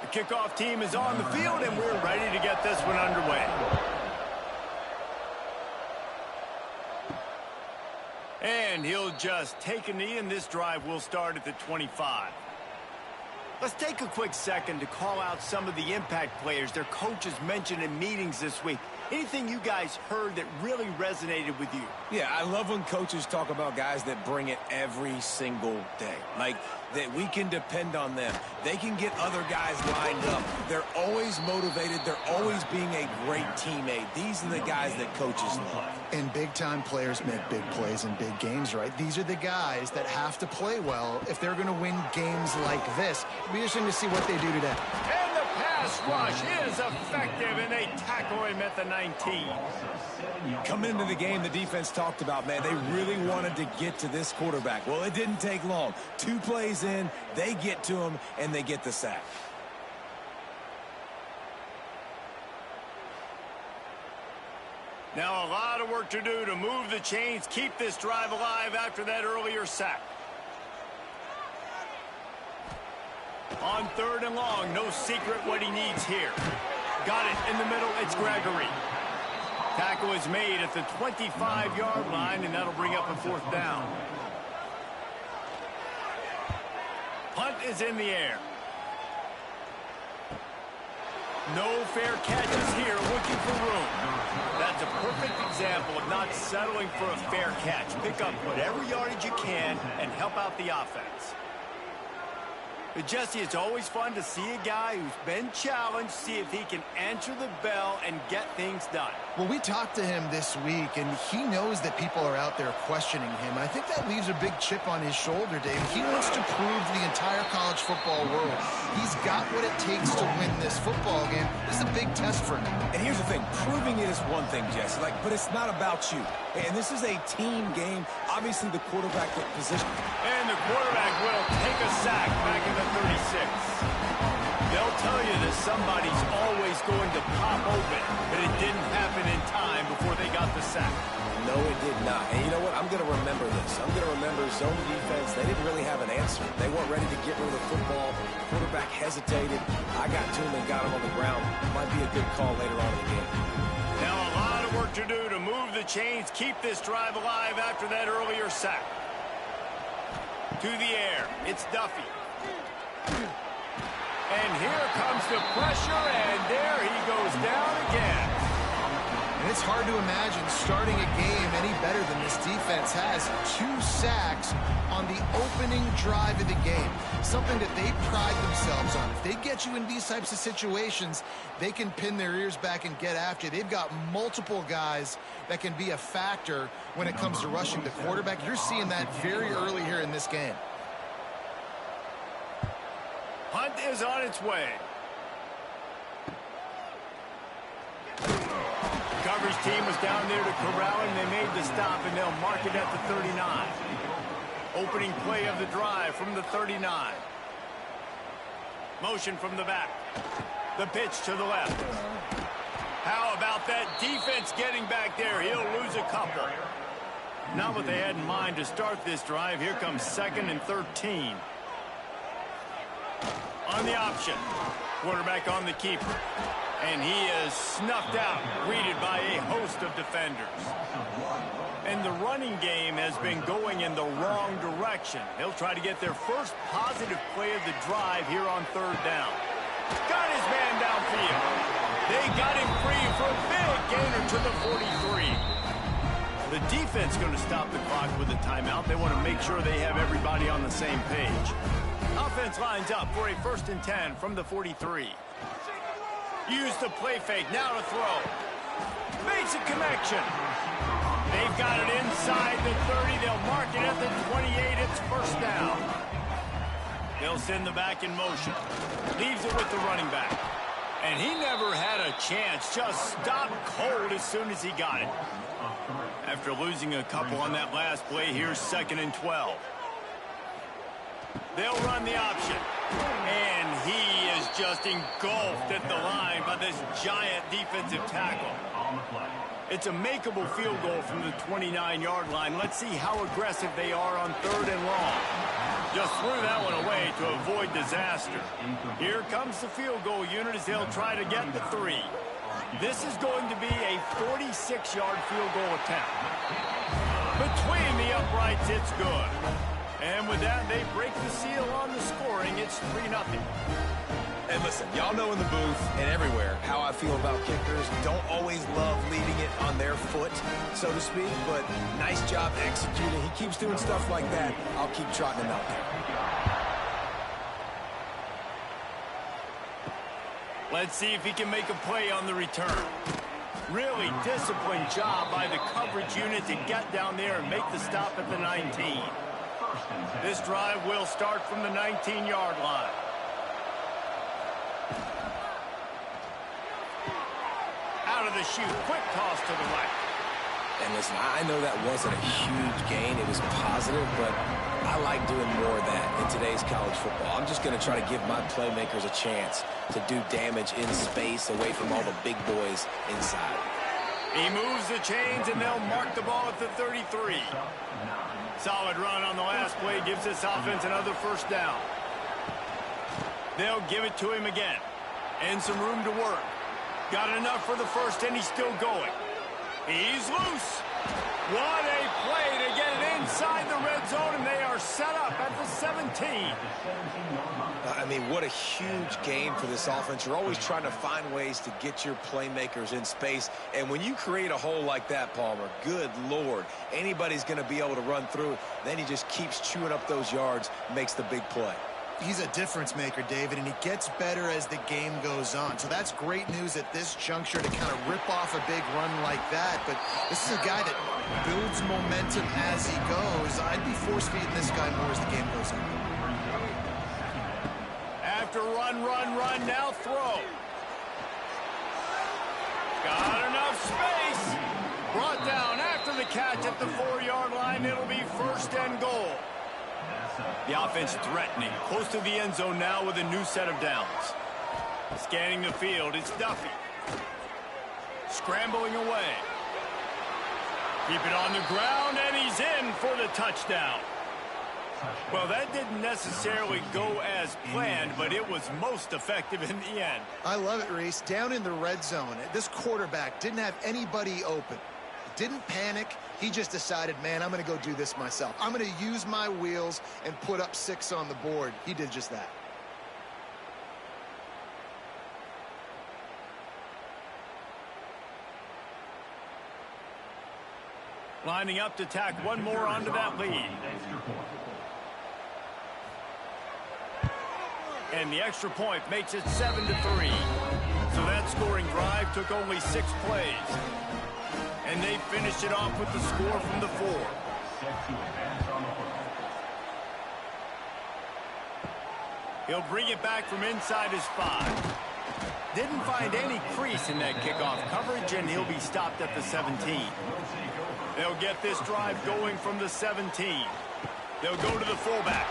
The kickoff team is on the field, and we're ready to get this one underway. And he'll just take a knee, and this drive will start at the 25. Let's take a quick second to call out some of the impact players their coaches mentioned in meetings this week. Anything you guys heard that really resonated with you? Yeah, I love when coaches talk about guys that bring it every single day. Like, that we can depend on them. They can get other guys lined up. They're always motivated. They're always being a great teammate. These are the guys that coaches love. And big-time players make big plays in big games, right? These are the guys that have to play well if they're going to win games like this. It'll be interesting to see what they do today. And the pass rush is effective, and they tackle him at the 19. Coming into the game, the defense talked about, man, they really wanted to get to this quarterback. Well, it didn't take long. 2 plays in, they get to him, and they get the sack. Now a lot of work to do to move the chains, keep this drive alive after that earlier sack. On 3rd and long, no secret what he needs here. Got it in the middle, it's Gregory. Tackle is made at the 25-yard line, and that'll bring up a 4th down. Punt is in the air. No fair catches here, looking for room. That's a perfect example of not settling for a fair catch. Pick up whatever yardage you can and help out the offense. But Jesse, it's always fun to see a guy who's been challenged, see if he can answer the bell and get things done. Well, we talked to him this week, and he knows that people are out there questioning him. I think that leaves a big chip on his shoulder, Dave. He wants to prove to the entire college football world he's got what it takes to win this football game. This is a big test for him. And here's the thing, proving it is one thing, Jesse, but it's not about you. And this is a team game. Obviously, the quarterback position. And the quarterback will take a sack back in the 36. They'll tell you that somebody's always going to pop open, but it didn't happen in time before they got the sack. No, it did not. And you know what? I'm going to remember this. I'm going to remember zone defense. They didn't really have an answer. They weren't ready to get rid of the football. The quarterback hesitated. I got to him and got him on the ground. Might be a good call later on in the game. Now a lot of work to do to move the chains, keep this drive alive after that earlier sack. To the air, it's Duffy. And here comes the pressure, and there he goes down again. And it's hard to imagine starting a game any better than this defense has. 2 sacks on the opening drive of the game. Something that they pride themselves on. If they get you in these types of situations, they can pin their ears back and get after you. They've got multiple guys that can be a factor when it comes to rushing the quarterback. You're seeing that very early here in this game. Punt is on its way. Coverage team was down there to corral him. They made the stop, and they'll mark it at the 39. Opening play of the drive from the 39. Motion from the back. The pitch to the left. How about that defense getting back there? He'll lose a couple. Not what they had in mind to start this drive. Here comes 2nd and 13. On the option. Quarterback on the keeper. And he is snuffed out, greeted by a host of defenders. And the running game has been going in the wrong direction. They'll try to get their first positive play of the drive here on 3rd down. Got his man downfield. They got him free for a big gainer to the 43. The defense going to stop the clock with a timeout. They want to make sure they have everybody on the same page. Offense lines up for a 1st and 10 from the 43. Use the play fake, now to throw. Makes a connection. They've got it inside the 30. They'll mark it at the 28. It's 1st down. They'll send the back in motion. Leaves it with the running back. And he never had a chance. Just stopped cold as soon as he got it. After losing a couple on that last play, here's 2nd and 12. They'll run the option. And he is just engulfed at the line by this giant defensive tackle. It's a makeable field goal from the 29-yard line. Let's see how aggressive they are on 3rd and long. Just threw that one away to avoid disaster. Here comes the field goal unit as they'll try to get the 3. This is going to be a 46-yard field goal attempt. Between the uprights, it's good. And with that, they break the seal on the scoring. It's 3-0. And listen, y'all know in the booth and everywhere how I feel about kickers. Don't always love leaving it on their foot, so to speak, but nice job executing. He keeps doing stuff like that. I'll keep trotting him out there. Let's see if he can make a play on the return. Really disciplined job by the coverage unit to get down there and make the stop at the 19. This drive will start from the 19-yard line. Out of the chute, quick toss to the right. And listen, I know that wasn't a huge gain. It was positive, but I like doing more of that in today's college football. I'm just going to try to give my playmakers a chance to do damage in space away from all the big boys inside. He moves the chains, and they'll mark the ball at the 33. Solid run on the last play gives this offense another first down. They'll give it to him again. And some room to work. Got enough for the first, and he's still going. He's loose. What a play to get it inside the red zone, and they are set up at the 17. I mean, what a huge game for this offense. You're always trying to find ways to get your playmakers in space. And when you create a hole like that, Palmer, good Lord, anybody's going to be able to run through it. Then he just keeps chewing up those yards, makes the big play. He's a difference maker, David, and he gets better as the game goes on. So that's great news at this juncture to kind of rip off a big run like that. But this is a guy that builds momentum as he goes. I'd be force-feeding this guy more as the game goes on. After run, now throw. Got enough space. Brought down after the catch at the 4-yard line. It'll be first and goal. The offense threatening, close to the end zone now with a new set of downs. Scanning the field, it's Duffy. Scrambling away. Keep it on the ground, and he's in for the touchdown. Well, that didn't necessarily go as planned, but it was most effective in the end. I love it, Reese. Down in the red zone, this quarterback didn't have anybody open. Didn't panic. He just decided, man, I'm going to go do this myself. I'm going to use my wheels and put up 6 on the board. He did just that. Lining up to tack one more onto that lead. And the extra point makes it 7-3. So that scoring drive took only 6 plays. And they finished it off with the score from the 4. He'll bring it back from inside his 5. Didn't find any crease in that kickoff coverage, and he'll be stopped at the 17. They'll get this drive going from the 17. They'll go to the fullback.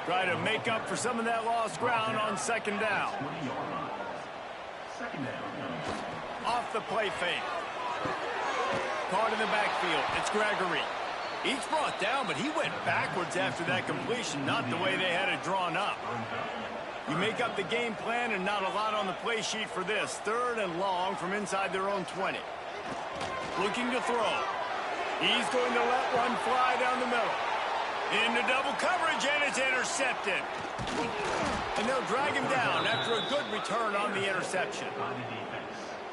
Try to make up for some of that lost ground on second down. Off the play fake. Caught in the backfield. It's Gregory. He's brought down, but he went backwards after that completion, not the way they had it drawn up. You make up the game plan and not a lot on the play sheet for this. 3rd and long from inside their own 20. Looking to throw. He's going to let one fly down the middle. Into double coverage, and it's intercepted. And they'll drag him down after a good return on the interception.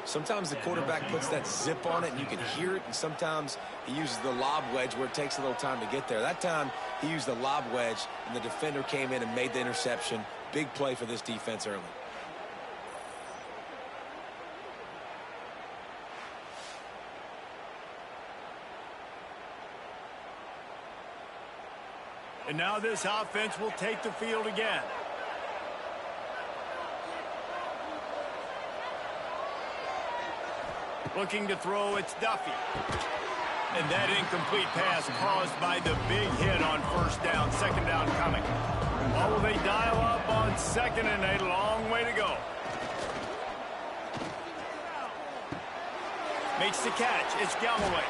Sometimes the quarterback puts that zip on it and you can hear it, and sometimes he uses the lob wedge where it takes a little time to get there. That time he used the lob wedge and the defender came in and made the interception. Big play for this defense early. And now this offense will take the field again. Looking to throw, it's Duffy. And that incomplete pass caused by the big hit on first down. Second down coming. Oh, they dial up on 2nd and a long way to go. Makes the catch. It's Galloway.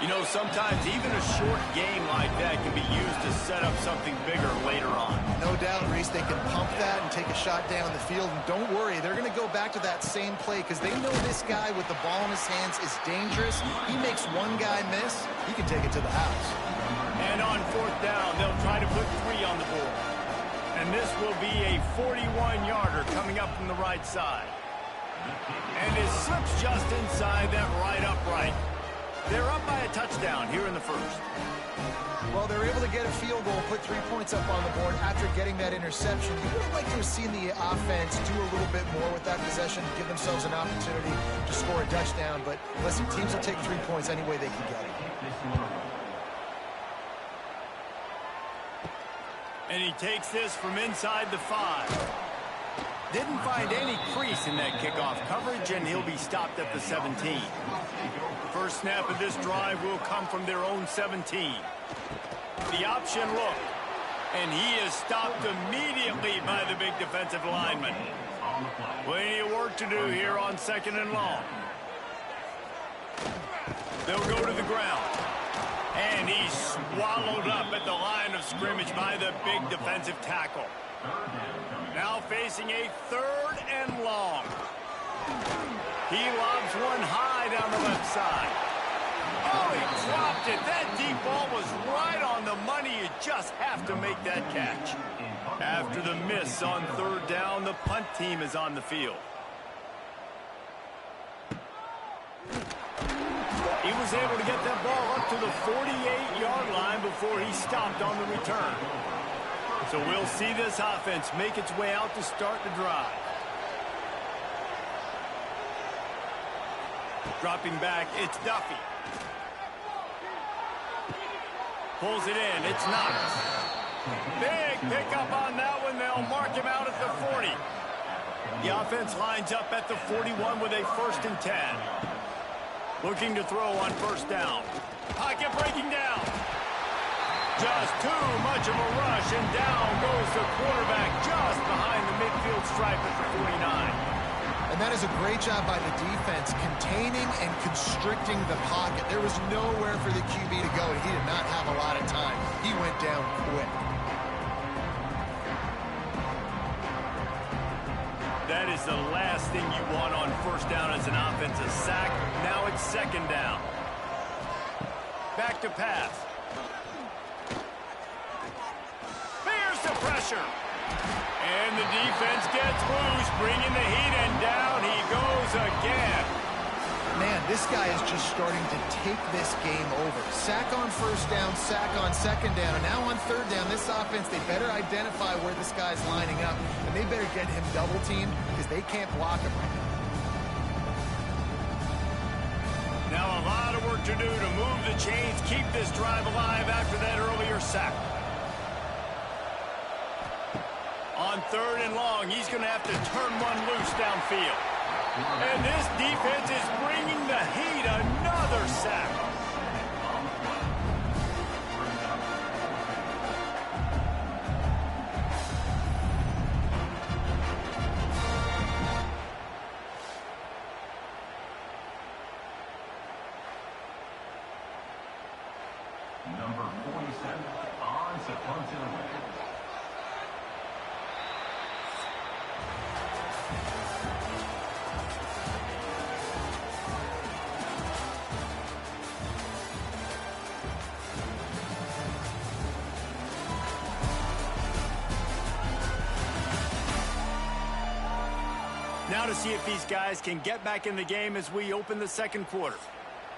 You know, sometimes even a short game like that can be used to set up something bigger later on. No doubt, Reese, they can pump that and take a shot down the field. And don't worry, they're going to go back to that same play because they know this guy with the ball in his hands is dangerous. He makes one guy miss, he can take it to the house. And on fourth down, they'll try to put 3 on the board. And this will be a 41-yarder coming up from the right side. And it slips just inside that right upright. They're up by a touchdown here in the first. Well, they're able to get a field goal, put 3 points up on the board after getting that interception. You would have liked to have seen the offense do a little bit more with that possession, give themselves an opportunity to score a touchdown. But listen, teams will take 3 points any way they can get it. And he takes this from inside the 5. Didn't find any crease in that kickoff coverage, and he'll be stopped at the 17. First snap of this drive will come from their own 17. The option look, and he is stopped immediately by the big defensive lineman. Plenty of work to do here on 2nd and long. They'll go to the ground. And he's swallowed up at the line of scrimmage by the big defensive tackle. Now facing a 3rd and long. He lobs one high down the left side. Oh, he dropped it. That deep ball was right on the money. You just have to make that catch. After the miss on 3rd down, the punt team is on the field. He was able to get that ball up to the 48-yard line before he stopped on the return. So we'll see this offense make its way out to start the drive. Dropping back, it's Duffy. Pulls it in, it's Knox. Big pickup on that one. They'll mark him out at the 40. The offense lines up at the 41 with a 1st and 10. Looking to throw on 1st down. Pocket breaking down. Just too much of a rush, and down goes the quarterback just behind the midfield stripe at the 49. And that is a great job by the defense, containing and constricting the pocket. There was nowhere for the QB to go, and he did not have a lot of time. He went down quick. That is the last thing you want on 1st down as an offense, a sack. Now it's 2nd down. Back to pass. There's the pressure. And the defense gets loose, bringing the heat, and down he goes again. Man, this guy is just starting to take this game over. Sack on 1st down, sack on 2nd down, and now on 3rd down, this offense, they better identify where this guy's lining up, and they better get him double-teamed because they can't block him right now. Now a lot of work to do to move the chains, keep this drive alive after that earlier sack. On 3rd and long, he's going to have to turn one loose downfield. And this defense is bringing the heat. Another sack. Number 47 on to punt it away. Now to see if these guys can get back in the game as we open the 2nd quarter.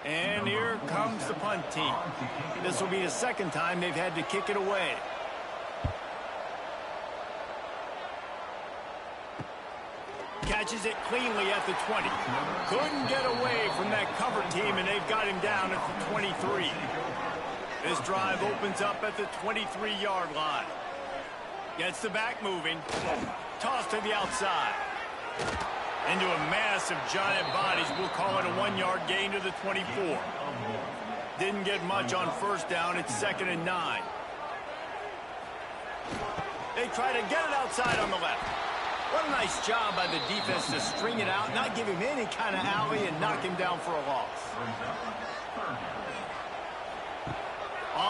And here comes the punt team. This will be the 2nd time they've had to kick it away. Catches it cleanly at the 20. Couldn't get away from that cover team, and they've got him down at the 23. This drive opens up at the 23-yard line. Gets the back moving. Toss to the outside. Into a mass of giant bodies. We'll call it a 1-yard gain to the 24. Didn't get much on 1st down. It's 2nd and 9. They try to get it outside on the left. What a nice job by the defense to string it out, not give him any kind of alley, and knock him down for a loss.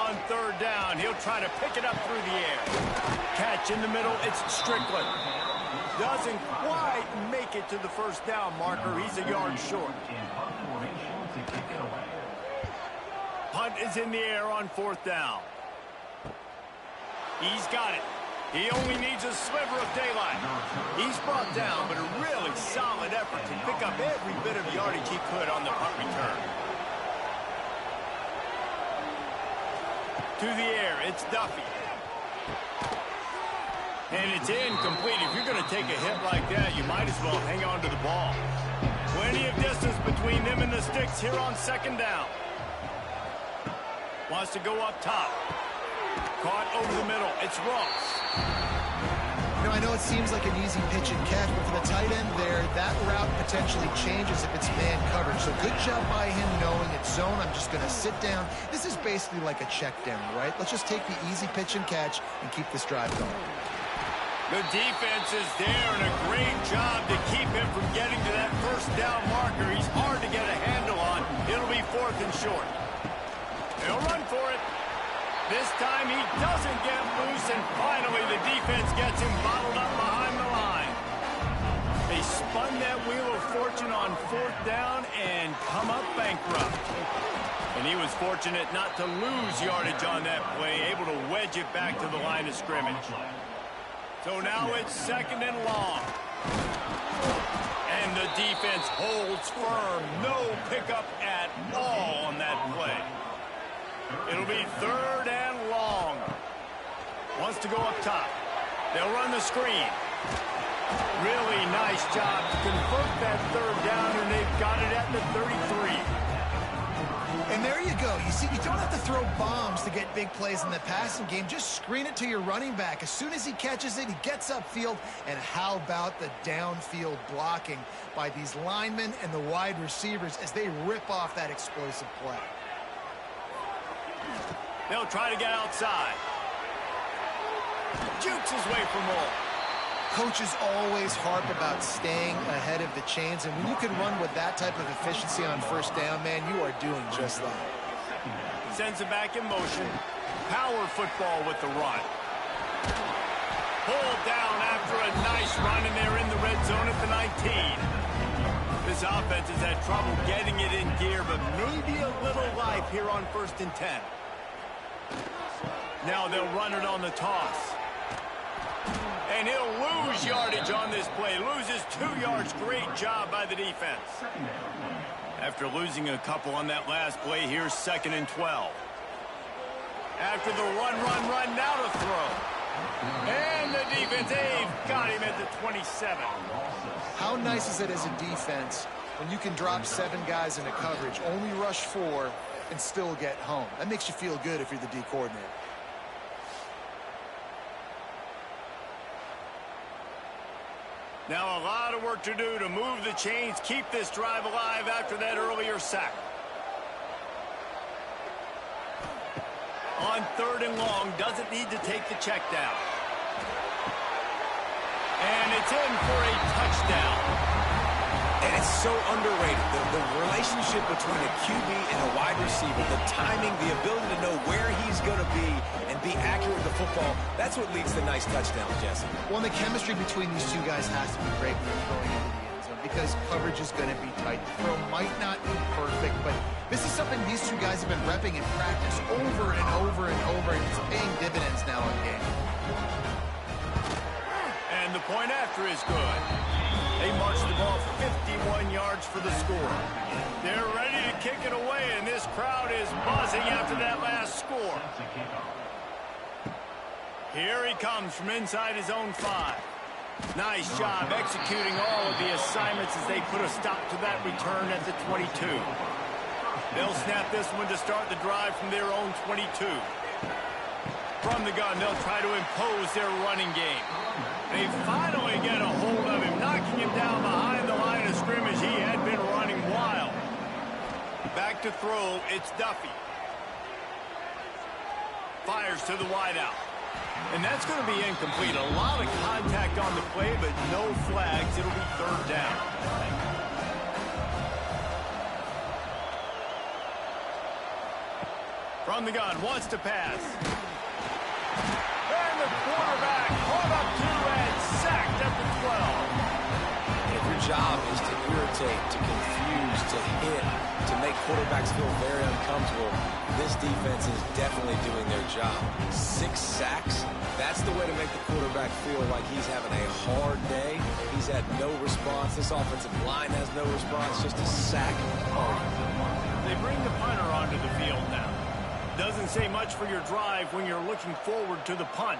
on third down. He'll try to pick it up through the air. Catch in the middle. It's Strickland. Doesn't quite make it to the first down marker. He's a yard short. Punt is in the air on fourth down. He's got it. He only needs a sliver of daylight. He's brought down, but a really solid effort to pick up every bit of yardage he could on the punt return. To the air, it's Duffy. And it's incomplete. If you're going to take a hit like that, you might as well hang on to the ball. Plenty of distance between them and the sticks here on second down. Wants to go up top. Caught over the middle. It's Ross. You know, I know it seems like an easy pitch and catch, but for the tight end there, that route potentially changes if it's man coverage. So good job by him knowing it's zone. I'm just going to sit down. This is basically like a check down, right? Let's just take the easy pitch and catch and keep this drive going. The defense is there, and a great job to keep him from getting to that first down marker. He's hard to get a handle on. It'll be fourth and short. They'll run for it. This time he doesn't get loose, and finally the defense gets him bottled up behind the line. They spun that wheel of fortune on fourth down and come up bankrupt. And he was fortunate not to lose yardage on that play, able to wedge it back to the line of scrimmage. So now it's second and long. And the defense holds firm. No pickup at all on that play. It'll be third and long. Wants to go up top. They'll run the screen. Really nice job to convert that third down, and they've got it at the 33. And there you go. You see, you don't have to throw bombs to get big plays in the passing game. Just screen it to your running back. As soon as he catches it, he gets upfield. And how about the downfield blocking by these linemen and the wide receivers as they rip off that explosive play? They'll try to get outside. Jukes his way for more. Coaches always harp about staying ahead of the chains, and when you can run with that type of efficiency on first down, man, you are doing just that. Sends it back in motion. Power football with the run. Pulled down after a nice run, and they're in the red zone at the 19. This offense has had trouble getting it in gear, but maybe a little life here on first and 10. Now they'll run it on the toss. And he'll lose yardage on this play. Loses 2 yards. Great job by the defense. After losing a couple on that last play, here's second and 12. After the run, now to throw. And the defense, they've got him at the 27. How nice is it as a defense when you can drop 7 guys into coverage, only rush 4, and still get home? That makes you feel good if you're the D coordinator. Now a lot of work to do to move the chains, keep this drive alive after that earlier sack. On third and long, doesn't need to take the check down. And it's in for a touchdown. And it's so underrated. The relationship between a QB and a wide receiver, the timing, the ability to know where he's going to be and be accurate with the football, that's what leads to nice touchdowns, Jesse. Well, the chemistry between these two guys has to be great when you're throwing into the end zone because coverage is going to be tight. The throw might not be perfect, but this is something these two guys have been repping in practice over and over and over, and it's paying dividends now in game. And the point after is good. They march the ball 51 yards for the score. They're ready to kick it away, and this crowd is buzzing after that last score. Here he comes from inside his own 5. Nice job executing all of the assignments as they put a stop to that return at the 22. They'll snap this one to start the drive from their own 22. From the gun, they'll try to impose their running game. They finally get a hold of him, knocking him down behind the line of scrimmage. He had been running wild. Back to throw, it's Duffy. Fires to the wideout. And that's going to be incomplete. A lot of contact on the play, but no flags. It'll be third down. From the gun, wants to pass. And the quarterback caught up to and sacked at the 12. If your job is to irritate, to confuse, to hit, to make quarterbacks feel very uncomfortable, this defense is definitely doing their job. 6 sacks, that's the way to make the quarterback feel like he's having a hard day. He's had no response. This offensive line has no response, just a sack. They bring the punter onto the field now. Doesn't say much for your drive when you're looking forward to the punt.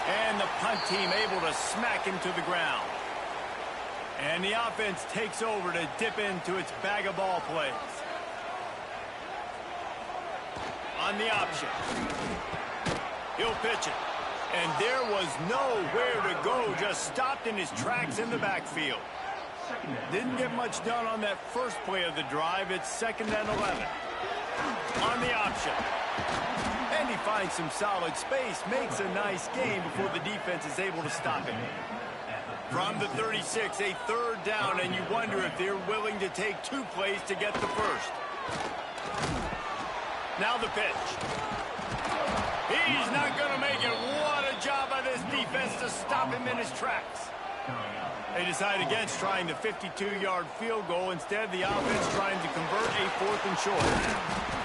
And the punt team able to smack him to the ground. And the offense takes over to dip into its bag of ball plays. On the option. He'll pitch it. And there was nowhere to go, just stopped in his tracks in the backfield. Didn't get much done on that first play of the drive. It's 2nd and 11. On the option. And he finds some solid space, makes a nice game before the defense is able to stop him. From the 36, a 3rd down, and you wonder if they're willing to take 2 plays to get the first. Now the pitch. He's not going to make it. What a job by this defense to stop him in his tracks. They decide against trying the 52-yard field goal. Instead, the offense trying to convert a 4th and short.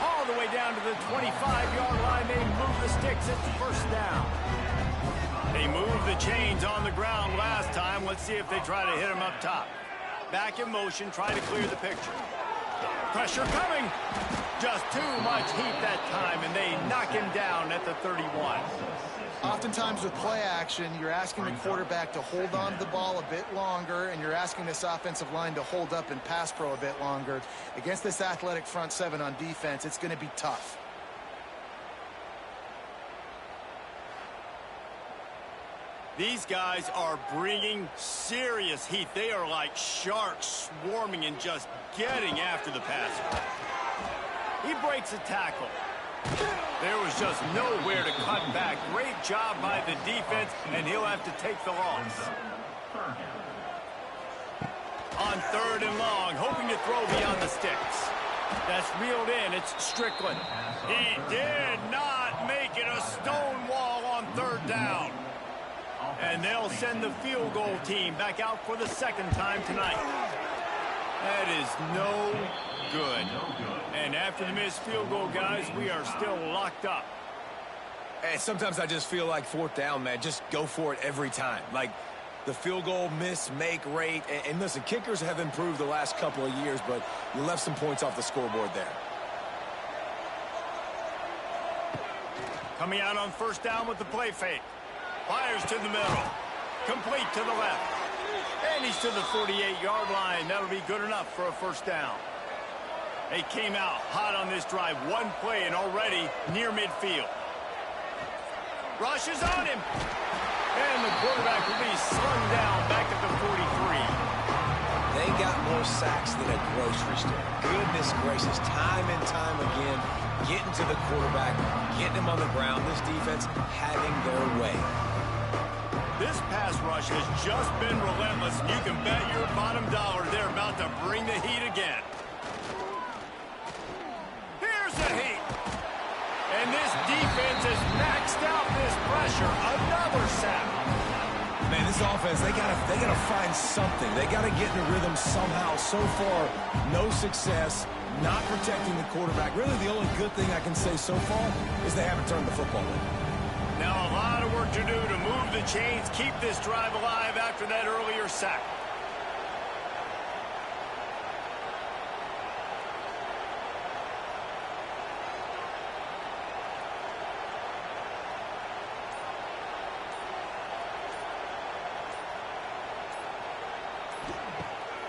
All the way down to the 25-yard line. They move the sticks. It's 1st down. They moved the chains on the ground last time. Let's see if they try to hit him up top. Back in motion, try to clear the picture. Pressure coming. Just too much heat that time, and they knock him down at the 31. Oftentimes with play action, you're asking the quarterback to hold on to the ball a bit longer, and you're asking this offensive line to hold up and pass pro a bit longer. Against this athletic front 7 on defense, it's going to be tough. These guys are bringing serious heat. They are like sharks swarming and just getting after the passer. He breaks a tackle. There was just nowhere to cut back. Great job by the defense, and he'll have to take the loss. On 3rd and long, hoping to throw beyond the sticks. That's reeled in. It's Strickland. He did not make it. A stone wall on 3rd down. And they'll send the field goal team back out for the 2nd time tonight. That is no good. And after the missed field goal, guys, we are still locked up. And sometimes I just feel like 4th down, man. Just go for it every time. Like the field goal miss-make rate. And listen, kickers have improved the last couple of years, but you left some points off the scoreboard there. Coming out on 1st down with the play fake. Fires to the middle. Complete to the left. And he's to the 48-yard line. That'll be good enough for a 1st down. They came out hot on this drive. 1 play and already near midfield. Rush is on him. And the quarterback will be slung down back at the 43. They got more sacks than a grocery store. Goodness gracious, time and time again, getting to the quarterback, getting him on the ground. This defense having their way. This pass rush has just been relentless. You can bet your bottom dollar they're about to bring the heat again. Here's the heat. And this defense has maxed out this pressure. Another sack. Man, this offense, they gotta find something. They gotta get in a rhythm somehow. So far, no success, not protecting the quarterback. Really, the only good thing I can say so far is they haven't turned the football over. Now a lot of work to do to move the chains, keep this drive alive after that earlier sack.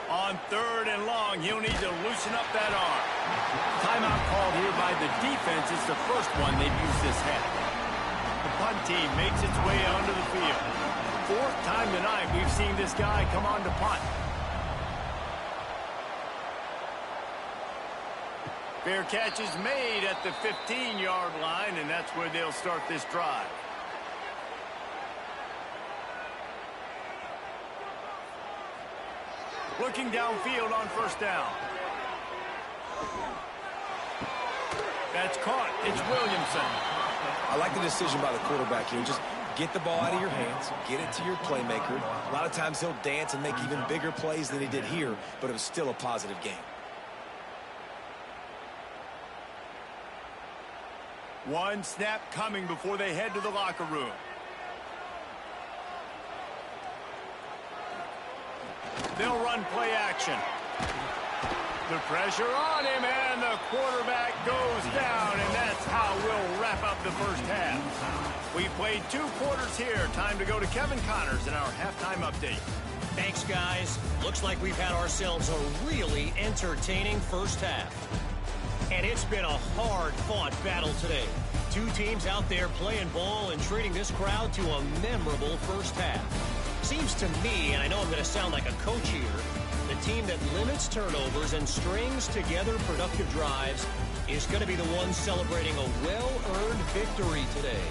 On 3rd and long, he'll need to loosen up that arm. Timeout called here by the defense. It's the first one they've used this half. The punt team makes its way onto the field. 4th time tonight we've seen this guy come on to punt. Fair catch is made at the 15-yard line, and that's where they'll start this drive. Looking downfield on 1st down. That's caught. It's Williamson. I like the decision by the quarterback here. Just get the ball out of your hands, get it to your playmaker. A lot of times he'll dance and make even bigger plays than he did here, but it was still a positive game. One snap coming before they head to the locker room. They'll run play action. The pressure on him, and the quarterback goes down, and that's how we'll wrap up the first half. We've played 2 quarters here. Time to go to Kevin Connors in our halftime update. Thanks, guys. Looks like we've had ourselves a really entertaining first half. And it's been a hard-fought battle today. 2 teams out there playing ball and treating this crowd to a memorable first half. Seems to me, and I know I'm going to sound like a coach here, the team that limits turnovers and strings together productive drives is going to be the one celebrating a well-earned victory today.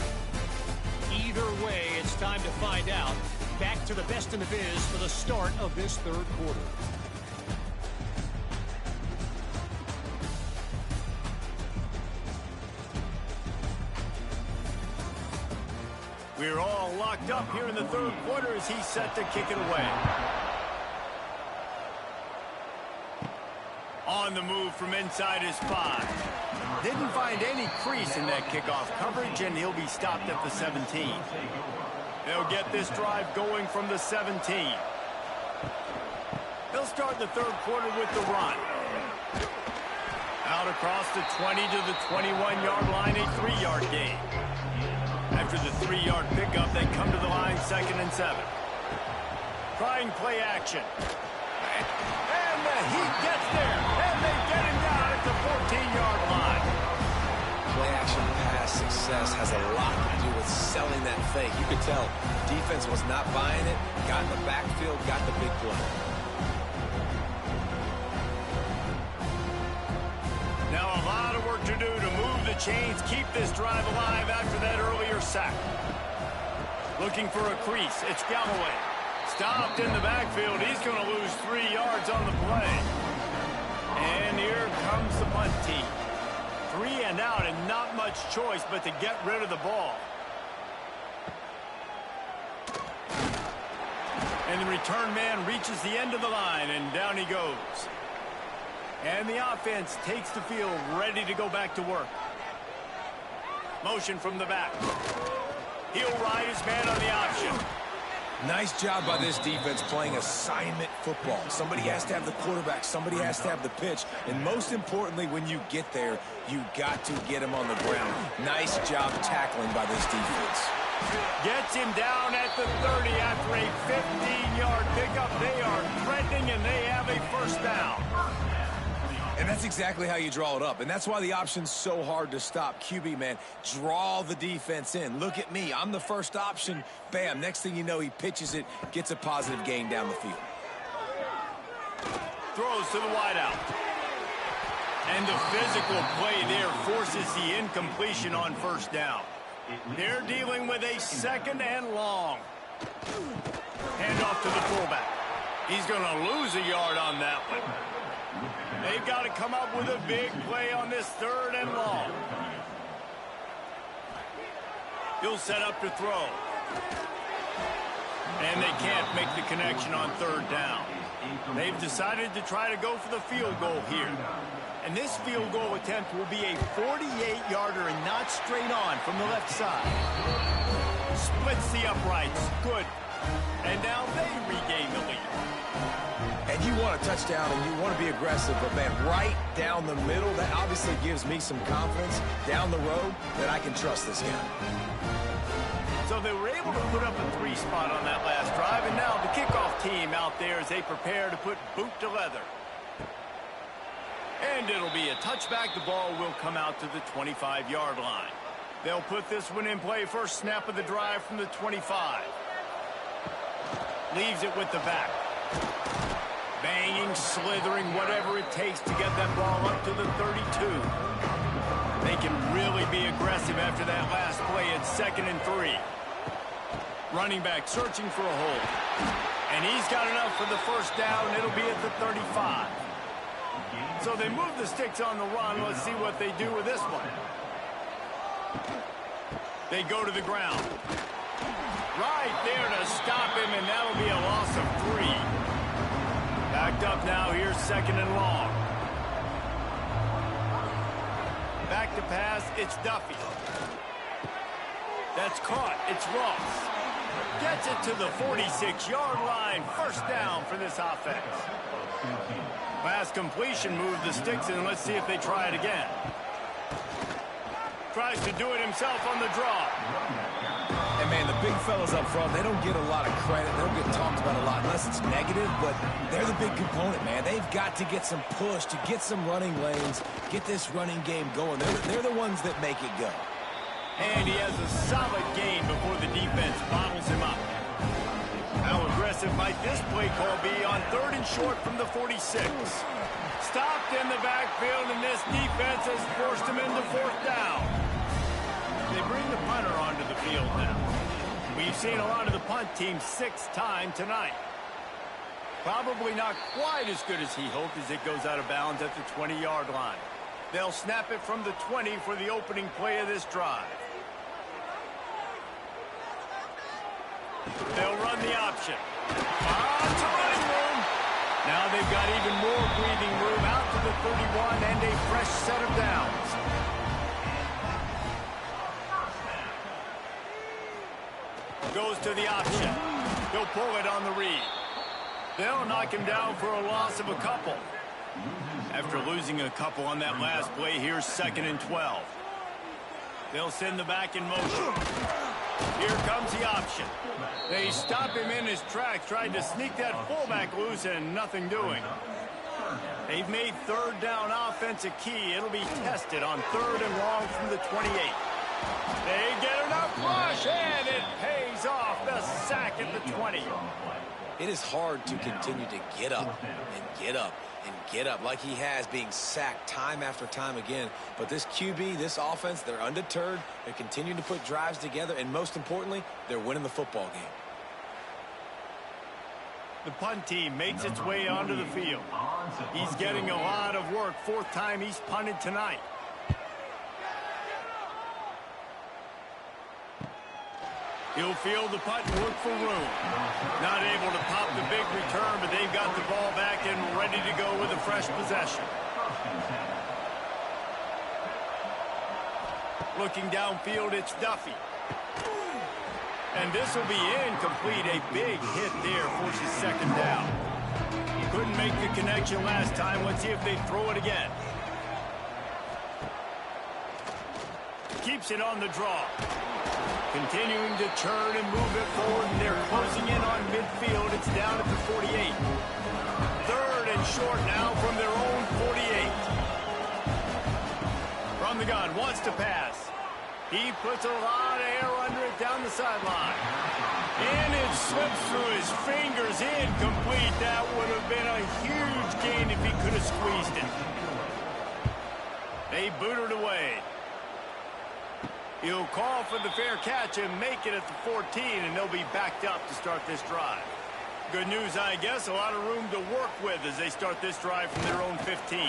Either way, it's time to find out. Back to the best in the biz for the start of this third quarter. We're all locked up here in the third quarter as he's set to kick it away. On the move from inside his 5. Didn't find any crease in that kickoff coverage, and he'll be stopped at the 17. They'll get this drive going from the 17. They'll start the third quarter with the run. Out across the 20 to the 21-yard line, a 3-yard gain. After the 3-yard pickup, they come to the line 2nd and 7. Trying play action. And the Heat gets there, and they get him down at the 14-yard line. Play action pass success has a lot to do with selling that fake. You could tell defense was not buying it, got in the backfield, got the big play. Now a lot of work to do to move the chains, keep this drive alive after that earlier sack. Looking for a crease, it's Galloway. Stopped in the backfield. He's going to lose 3 yards on the play. And here comes the punt team. 3 and out, and not much choice but to get rid of the ball. And the return man reaches the end of the line, and down he goes. And the offense takes the field, ready to go back to work. Motion from the back. He'll ride his man on the option. Nice job by this defense playing assignment football. Somebody has to have the quarterback. Somebody has to have the pitch. And most importantly, when you get there, you got to get him on the ground. Nice job tackling by this defense. Gets him down at the 30 after a 15-yard pickup. They are threatening, and they have a first down. And that's exactly how you draw it up. And that's why the option's so hard to stop. QB, man, draw the defense in. Look at me. I'm the first option. Bam. Next thing you know, he pitches it, gets a positive gain down the field. Throws to the wideout. And the physical play there forces the incompletion on first down. They're dealing with a 2nd and long. Hand off to the fullback. He's going to lose a yard on that one. They've got to come up with a big play on this 3rd and long. He'll set up to throw. And they can't make the connection on 3rd down. They've decided to try to go for the field goal here. And this field goal attempt will be a 48-yarder and not straight on from the left side. Splits the uprights. Good. And now they regain the lead. And you want a touchdown and you want to be aggressive, but man, right down the middle, that obviously gives me some confidence down the road that I can trust this guy. So they were able to put up a 3 spot on that last drive, and now the kickoff team out there as they prepare to put boot to leather. And it'll be a touchback. The ball will come out to the 25-yard line. They'll put this one in play. First snap of the drive from the 25. Leaves it with the back. Banging, slithering, whatever it takes to get that ball up to the 32. They can really be aggressive after that last play at 2nd and 3. Running back searching for a hole. And he's got enough for the first down. It'll be at the 35. So they move the sticks on the run. Let's see what they do with this one. They go to the ground. Right there to stop him, and that'll be a loss of 3. Backed up now. Here's 2nd and long. Back to pass. It's Duffy. That's caught. It's Ross. Gets it to the 46-yard line. First down for this offense. Pass completion, move the sticks in. Let's see if they try it again. Tries to do it himself on the draw. And, man, the big fellas up front, they don't get a lot of credit. They don't get talked about a lot unless it's negative, but they're the big component, man. They've got to get some push, to get some running lanes, get this running game going. They're the ones that make it go. And he has a solid gain before the defense bottles him up. How aggressive might this play call be on 3rd and short from the 46? Stopped in the backfield, and this defense has forced him into 4th down. They bring the punter onto the field now. We've seen a lot of the punt team 6th time tonight. Probably not quite as good as he hoped as it goes out of bounds at the 20-yard line. They'll snap it from the 20 for the opening play of this drive. They'll run the option. It's a running room. Now they've got even more breathing room out to the 31 and a fresh set of downs. Goes to the option. He'll pull it on the read. They'll knock him down for a loss of a couple. After losing a couple on that last play, here's 2nd and 12. They'll send the back in motion. Here comes the option. They stop him in his tracks, trying to sneak that fullback loose, and nothing doing. They've made 3rd down offense a key. It'll be tested on 3rd and long from the 28. They get enough push, and it pays off. The sack at the 20. It is hard to continue to get up and get up and get up like he has, being sacked time after time again. But this QB, this offense, they're undeterred. They're continuing to put drives together, and most importantly, they're winning the football game. The punt team makes its way onto the field. He's getting a lot of work. 4th time he's punted tonight. He'll field the punt and look for room. Not able to pop the big return, but they've got the ball back and ready to go with a fresh possession. Looking downfield, it's Duffy. And this will be incomplete. A big hit there forces 2nd down. Couldn't make the connection last time. Let's see if they throw it again. Keeps it on the draw. Continuing to churn and move it forward, and they're closing in on midfield. It's down at the 48. 3rd and short now from their own 48. From the gun, wants to pass. He puts a lot of air under it down the sideline. And it slips through his fingers, incomplete. That would have been a huge gain if he could have squeezed it. They boot it away. He'll call for the fair catch and make it at the 14, and they'll be backed up to start this drive. Good news, I guess, a lot of room to work with as they start this drive from their own 15.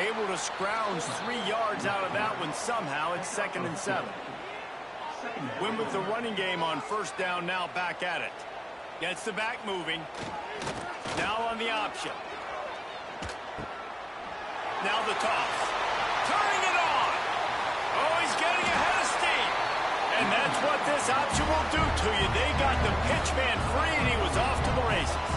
Able to scrounge 3 yards out of that one somehow. It's 2nd and 7. Win with the running game on 1st down, now back at it. Gets the back moving. Now on the option. Now the toss. Turning it on. Oh, he's getting ahead of steam. And that's what this option will do to you. They got the pitch man free, and he was off to the races.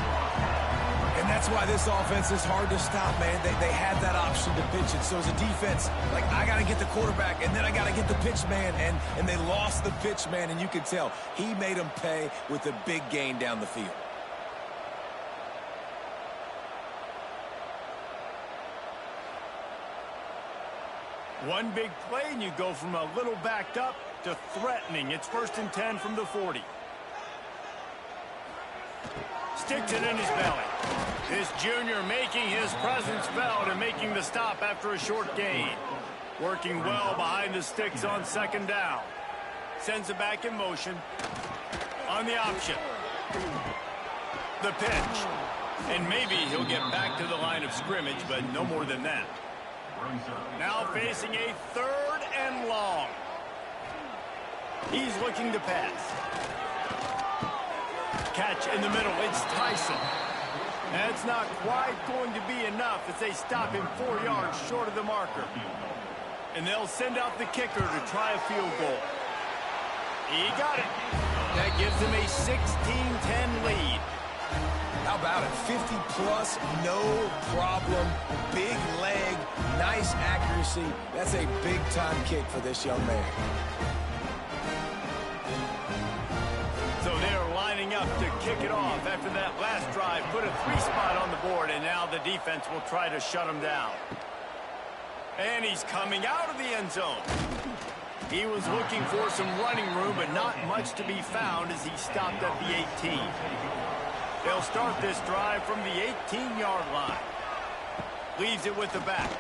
And that's why this offense is hard to stop, man. They had that option to pitch it. So as a defense, like, I got to get the quarterback, and then I got to get the pitch man. And they lost the pitch man, and you could tell. He made them pay with a big gain down the field. One big play, and you go from a little backed up to threatening. It's 1st and 10 from the 40. Sticks it in his belly. This junior making his presence felt and making the stop after a short gain. Working well behind the sticks on 2nd down. Sends it back in motion. On the option. The pitch. And maybe he'll get back to the line of scrimmage, but no more than that. Now facing a 3rd and long. He's looking to pass. Catch in the middle. It's Tyson. That's not quite going to be enough as they stop him 4 yards short of the marker. And they'll send out the kicker to try a field goal. He got it. That gives him a 16-10 lead. How about it? 50-plus, no problem. Big leg, nice accuracy. That's a big-time kick for this young man. So they're lining up to kick it off after that last drive. Put a 3-spot on the board, and now the defense will try to shut him down. And he's coming out of the end zone. He was looking for some running room, but not much to be found as he stopped at the 18. They'll start this drive from the 18-yard line. Leaves it with the back.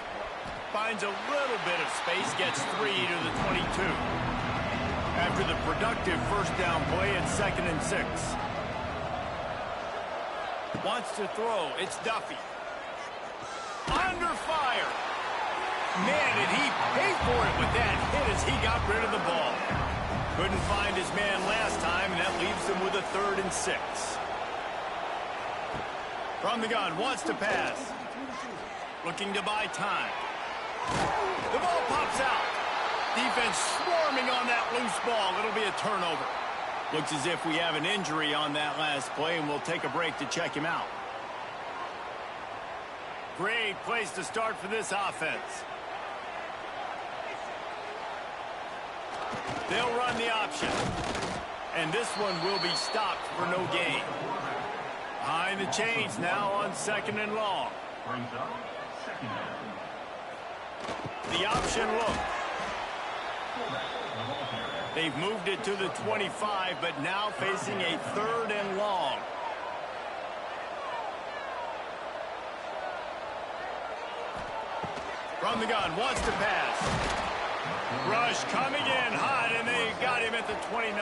Finds a little bit of space, gets 3 to the 22. After the productive first down play at 2nd and 6. Wants to throw. It's Duffy. Under fire. Man, did he pay for it with that hit as he got rid of the ball. Couldn't find his man last time, and that leaves him with a 3rd and 6. From the gun, wants to pass. Looking to buy time. The ball pops out. Defense swarming on that loose ball. It'll be a turnover. Looks as if we have an injury on that last play, and we'll take a break to check him out. Great place to start for this offense. They'll run the option. And this one will be stopped for no gain. Behind the chains now on 2nd and long. The option look. They've moved it to the 25, but now facing a 3rd and long. From the gun, wants to pass. Rush coming in hot, and they got him at the 29.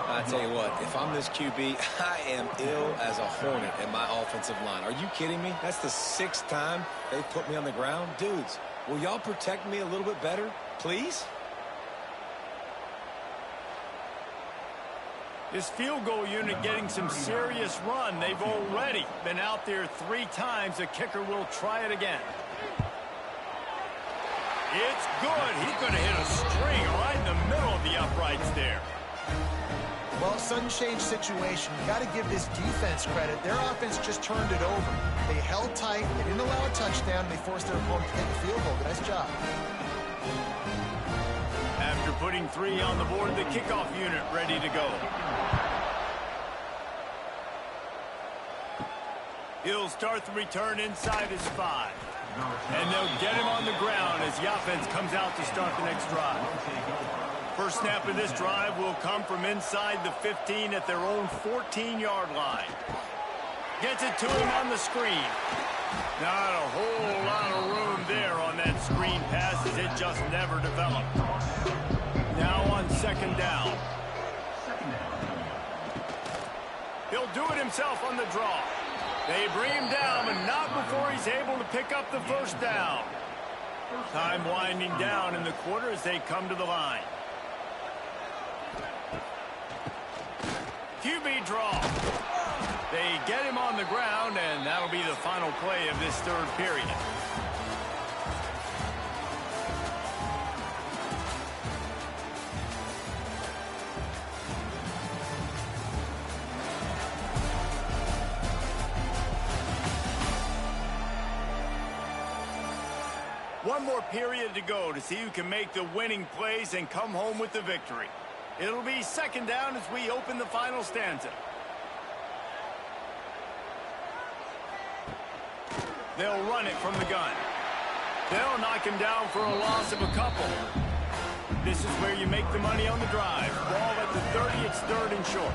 I tell you what, if I'm this QB, I am ill as a hornet in my offensive line. Are you kidding me? That's the 6th time they've put me on the ground. Dudes, will y'all protect me a little bit better, please? This field goal unit getting some serious run. They've already been out there 3 times. The kicker will try it again. It's good. He could have hit a string right in the middle of the uprights there. Well, sudden change situation. You got to give this defense credit. Their offense just turned it over. They held tight. They didn't allow a touchdown. They forced their opponent to take a field goal. Nice job. After putting 3 on the board, the kickoff unit ready to go. He'll start the return inside his 5. And they'll get him on the ground as the offense comes out to start the next drive. First snap of this drive will come from inside the 15 at their own 14-yard line. Gets it to him on the screen. Not a whole lot of room there on that screen pass as it just never developed. Now on 2nd down. He'll do it himself on the draw. They bring him down, but not before he's able to pick up the first down. Time winding down in the quarter as they come to the line. QB draw. They get him on the ground, and that'll be the final play of this 3rd period. One more period to go to see who can make the winning plays and come home with the victory. It'll be 2nd down as we open the final stanza. They'll run it from the gun. They'll knock him down for a loss of a couple. This is where you make the money on the drive. Ball at the 30, it's 3rd and short.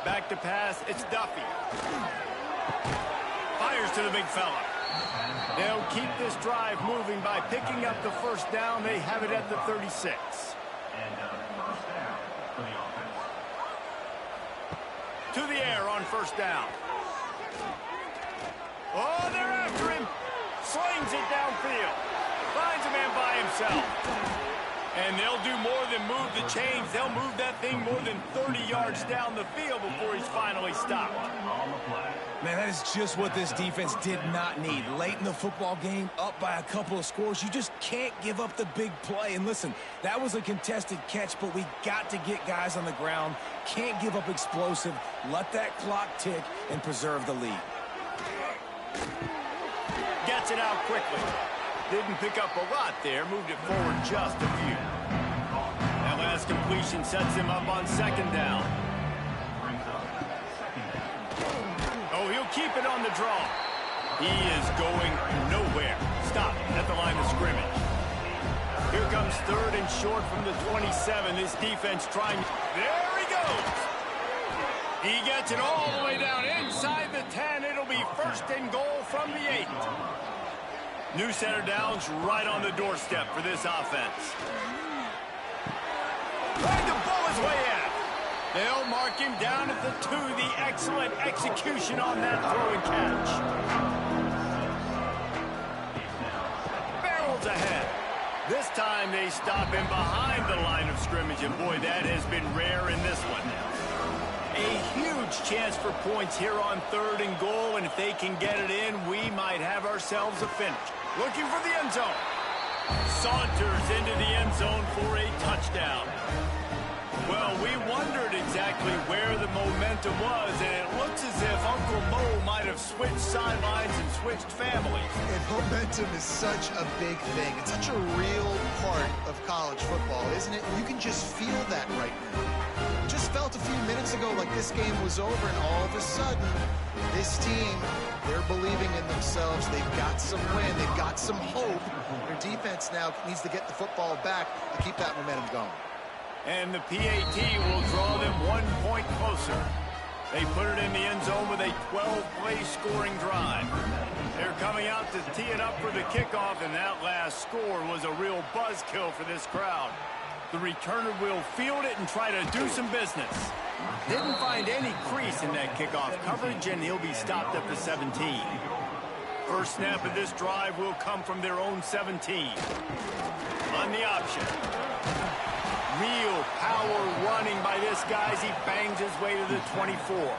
Back to pass, it's Duffy. Fires to the big fella. They'll keep this drive moving by picking up the first down. They have it at the 36. And first down for the to the air on first down. Oh, they're after him. Slings it downfield. Finds a man by himself. And they'll do more than move the chains. They'll move that thing more than 30 yards down the field before he's finally stopped. Man, that is just what this defense did not need. Late in the football game, up by a couple of scores, you just can't give up the big play. And listen, that was a contested catch, but we got to get guys on the ground. Can't give up explosive. Let that clock tick and preserve the lead. Gets it out quickly. Didn't pick up a lot there. Moved it forward just a few. That last completion sets him up on second down. Oh, he'll keep it on the draw. He is going nowhere. Stop at the line of scrimmage. Here comes third and short from the 27. This defense trying. There he goes. He gets it all the way down inside the 10. It'll be first and goal from the 8. New center downs right on the doorstep for this offense. Trying to pull his way in. They'll mark him down at the 2. The excellent execution on that throw and catch. Barrels ahead. This time they stop him behind the line of scrimmage, and boy, that has been rare in this one. A huge chance for points here on third and goal, and if they can get it in, we might have ourselves a finish. Looking for the end zone. Saunters into the end zone for a touchdown. Well, we wondered exactly where the momentum was, and it looks as if Uncle Mo might have switched sidelines and switched families. And momentum is such a big thing. It's such a real part of college football, isn't it? You can just feel that right now. Just felt a few minutes ago like this game was over, and all of a sudden, this team, they're believing in themselves. They've got some win. They've got some hope. Their defense now needs to get the football back to keep that momentum going. And the PAT will draw them 1 point closer. They put it in the end zone with a 12-play scoring drive. They're coming out to tee it up for the kickoff, and that last score was a real buzzkill for this crowd. The returner will field it and try to do some business. Didn't find any crease in that kickoff coverage, and he'll be stopped at the 17. First snap of this drive will come from their own 17. On the option. Real power running by this guy as he bangs his way to the 24.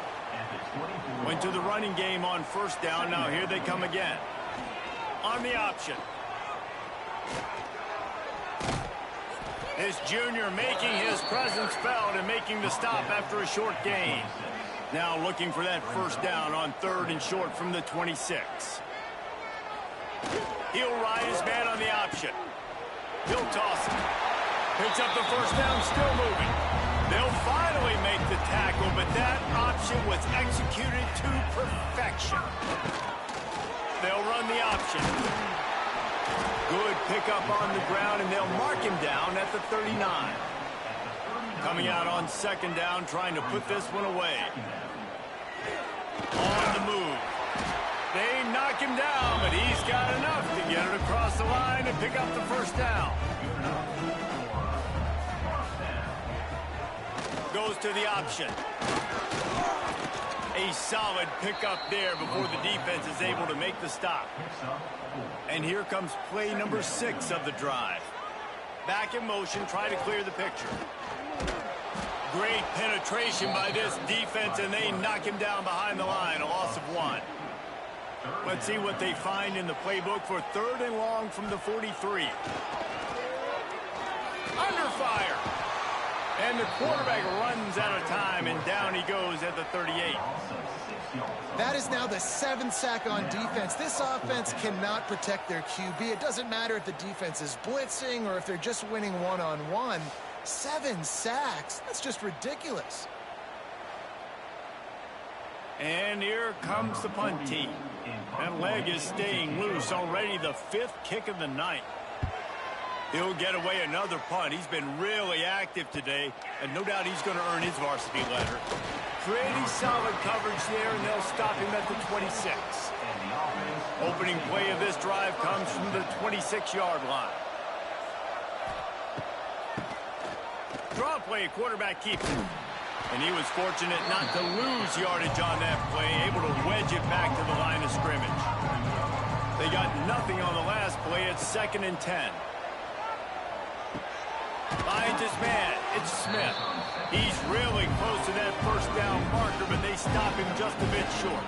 Went to the running game on first down. Now here they come again. On the option. This junior making his presence felt and making the stop after a short gain. Now looking for that first down on third and short from the 26. He'll ride his man on the option. He'll toss it. Picks up the first down, still moving. They'll finally make the tackle, but that option was executed to perfection. They'll run the option. Good pickup on the ground, and they'll mark him down at the 39. Coming out on second down, trying to put this one away. On the move. They knock him down, but he's got enough to get it across the line and pick up the first down. Goes to the option. A solid pickup there before the defense is able to make the stop. And here comes play number 6 of the drive. Back in motion, try to clear the picture. Great penetration by this defense, and they knock him down behind the line, a loss of 1. Let's see what they find in the playbook for third and long from the 43. Under fire. And the quarterback runs out of time, and down he goes at the 38. That is now the 7th sack on defense. This offense cannot protect their QB. It doesn't matter if the defense is blitzing or if they're just winning one-on-one. 7 sacks. That's just ridiculous. And here comes the punt team. That leg is staying loose. Already the 5th kick of the night. He'll get away another punt. He's been really active today, and no doubt he's going to earn his varsity letter. Pretty solid coverage there, and they'll stop him at the 26. Opening play of this drive comes from the 26-yard line. Draw play, quarterback keeps it. And he was fortunate not to lose yardage on that play, able to wedge it back to the line of scrimmage. They got nothing on the last play. It's 2nd and 10. Finds his man. It's Smith. He's really close to that first down marker, but they stop him just a bit short.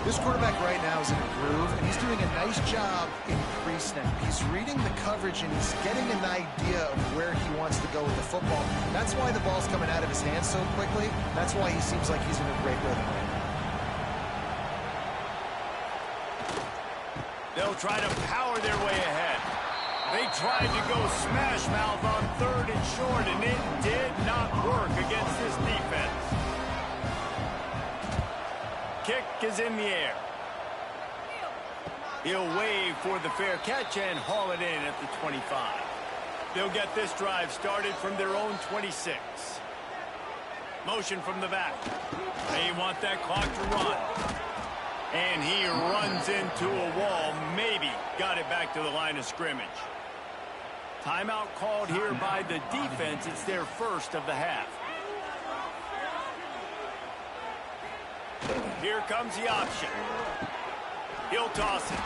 This quarterback right now is in a groove, and he's doing a nice job in pre-snap. He's reading the coverage, and he's getting an idea of where he wants to go with the football. That's why the ball's coming out of his hands so quickly. That's why he seems like he's in a great rhythm right now. They'll try to power their way ahead. They tried to go smash mouth on 3rd and short, and it did not work against this defense. Kick is in the air. He'll wave for the fair catch and haul it in at the 25. They'll get this drive started from their own 26. Motion from the back. They want that clock to run. And he runs into a wall. Maybe got it back to the line of scrimmage. Timeout called here by the defense. It's their first of the half. Here comes the option. He'll toss it.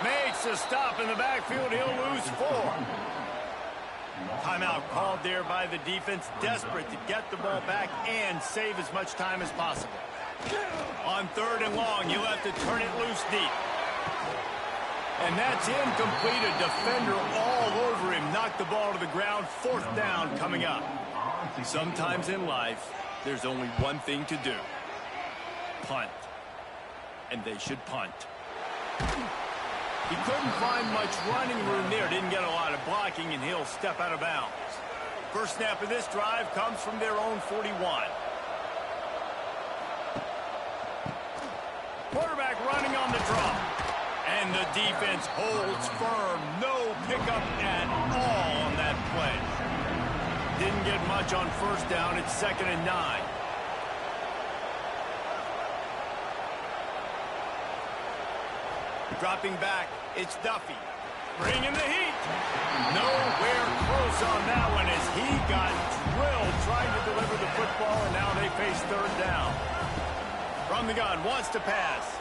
Makes a stop in the backfield. He'll lose 4. Timeout called there by the defense, desperate to get the ball back and save as much time as possible. On 3rd and long, you'll have to turn it loose deep. And that's incomplete. A defender all over him. Knocked the ball to the ground. 4th down coming up. Sometimes in life, there's only one thing to do. Punt. And they should punt. He couldn't find much running room there. Didn't get a lot of blocking, and he'll step out of bounds. First snap of this drive comes from their own 41. Quarterback running on the draw. And the defense holds firm. No pickup at all on that play. Didn't get much on first down. It's 2nd and 9. Dropping back, it's Duffy. Bringing the heat. Nowhere close on that one as he got drilled trying to deliver the football, and now they face 3rd down. From the gun, wants to pass.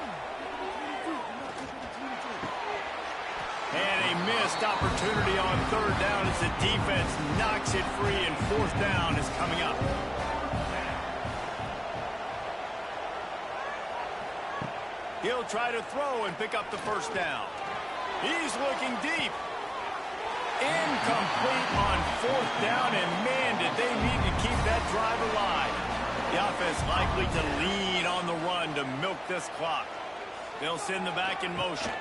And a missed opportunity on 3rd down as the defense knocks it free, and 4th down is coming up. He'll try to throw and pick up the first down. He's looking deep. Incomplete on 4th down, and man, did they need to keep that drive alive. The offense likely to lean on the run to milk this clock. They'll send the back in motion.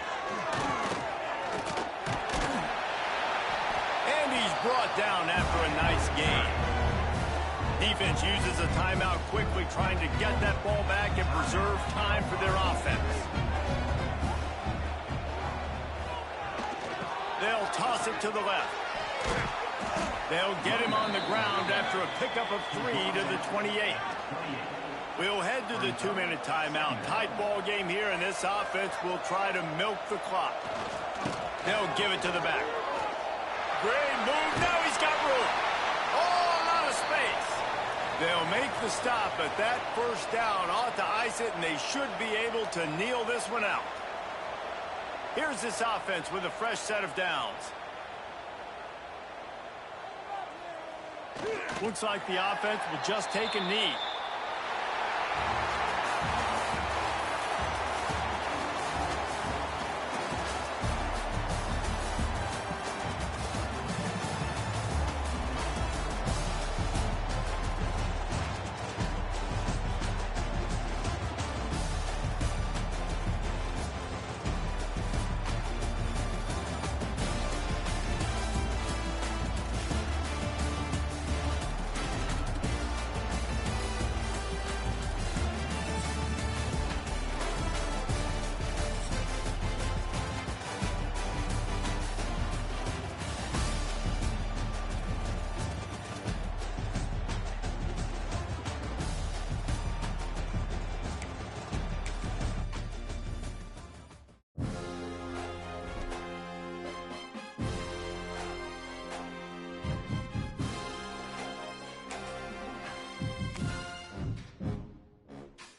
And he's brought down after a nice gain. Defense uses a timeout quickly, trying to get that ball back and preserve time for their offense. They'll toss it to the left. They'll get him on the ground after a pickup of 3 to the 28. We'll head to the 2-minute timeout. Tight ball game here, and this offense will try to milk the clock. They'll give it to the back. Great move. Now he's got room. All out of space. They'll make the stop, but that first down ought to ice it, and they should be able to kneel this one out. Here's this offense with a fresh set of downs. Looks like the offense will just take a knee.